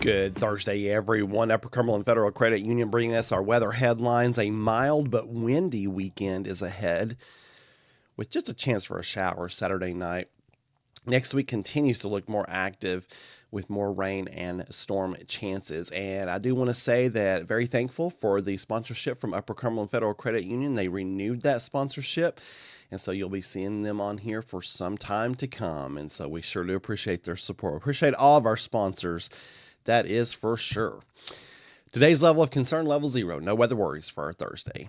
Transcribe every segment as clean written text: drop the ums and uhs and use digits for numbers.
Good Thursday, everyone. Upper Cumberland Federal Credit Union bringing us our weather headlines. A mild but windy weekend is ahead with just a chance for a shower Saturday night. Next week continues to look more active with more rain and storm chances. And I do want to say that very thankful for the sponsorship from Upper Cumberland Federal Credit Union. They renewed that sponsorship. And so you'll be seeing them on here for some time to come. And so we sure do appreciate their support. We appreciate all of our sponsors. That is for sure. Today's level of concern, level 0. No weather worries for our Thursday.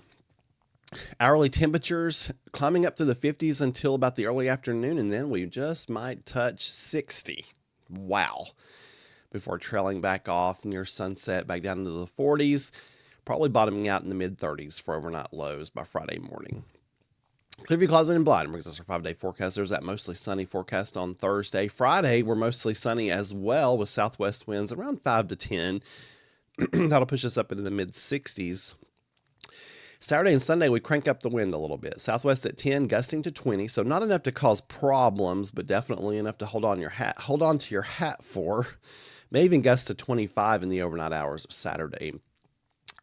Hourly temperatures climbing up to the 50s until about the early afternoon, and then we just might touch 60. Wow. Before trailing back off near sunset, back down into the 40s, probably bottoming out in the mid-30s for overnight lows by Friday morning. Clearview Closet and Blind brings us our 5-day forecast. There's that mostly sunny forecast on Thursday. Friday, we're mostly sunny as well with southwest winds around 5 to 10. That'll push us up into the mid-60s. Saturday and Sunday, we crank up the wind a little bit. Southwest at 10, gusting to 20. So not enough to cause problems, but definitely enough to hold on to your hat for. May even gust to 25 in the overnight hours of Saturday.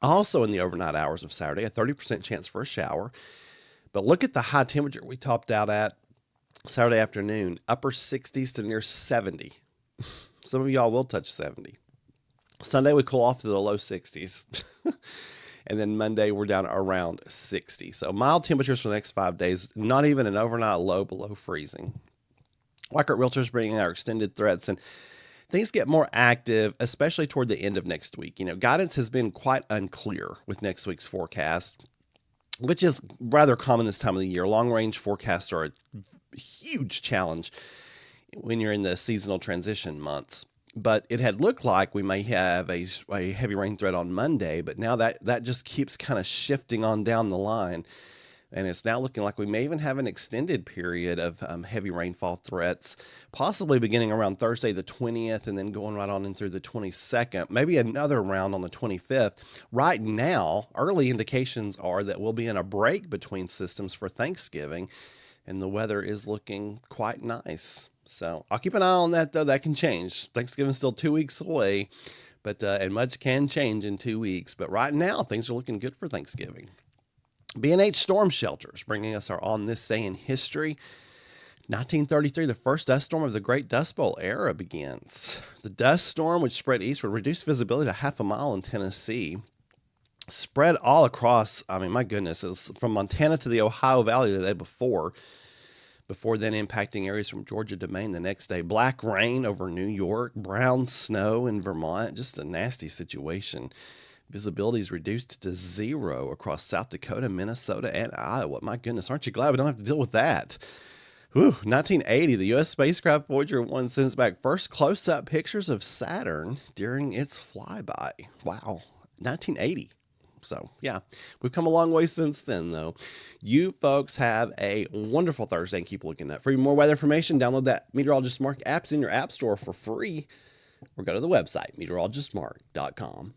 Also in the overnight hours of Saturday, a 30% chance for a shower. But look at the high temperature we topped out at Saturday afternoon, upper 60s to near 70. Some of y'all will touch 70. Sunday, we cool off to the low 60s. And then Monday, we're down around 60. So mild temperatures for the next 5 days, not even an overnight low below freezing. Weichert Realtors bringing our extended threats, and things get more active, especially toward the end of next week. Guidance has been quite unclear with next week's forecast, which is rather common this time of the year. Long-range forecasts are a huge challenge when you're in the seasonal transition months. But it had looked like we may have a heavy rain threat on Monday, but now that just keeps kind of shifting on down the line. And it's now looking like we may even have an extended period of heavy rainfall threats, possibly beginning around Thursday the 20th and then going right on in through the 22nd, maybe another round on the 25th. Right now, early indications are that we'll be in a break between systems for Thanksgiving, and the weather is looking quite nice. So I'll keep an eye on that, though. That can change. Thanksgiving's still 2 weeks away, but and much can change in 2 weeks. But right now, things are looking good for Thanksgiving. B&H Storm Shelters bringing us our On This Day in History. 1933, the first dust storm of the Great Dust Bowl era begins. The dust storm, which spread eastward, reduced visibility to half a mile in Tennessee. Spread all across, my goodness, it was from Montana to the Ohio Valley the day before then impacting areas from Georgia to Maine the next day. Black rain over New York, brown snow in Vermont, just a nasty situation. Visibility is reduced to 0 across South Dakota, Minnesota, and Iowa. My goodness, aren't you glad we don't have to deal with that? 1980, the U.S. spacecraft Voyager 1 sends back first close-up pictures of Saturn during its flyby. Wow, 1980. So, yeah, we've come a long way since then, though. You folks have a wonderful Thursday and keep looking up. For more weather information, download that Meteorologist Mark app in your app store for free or go to the website, meteorologistmark.com.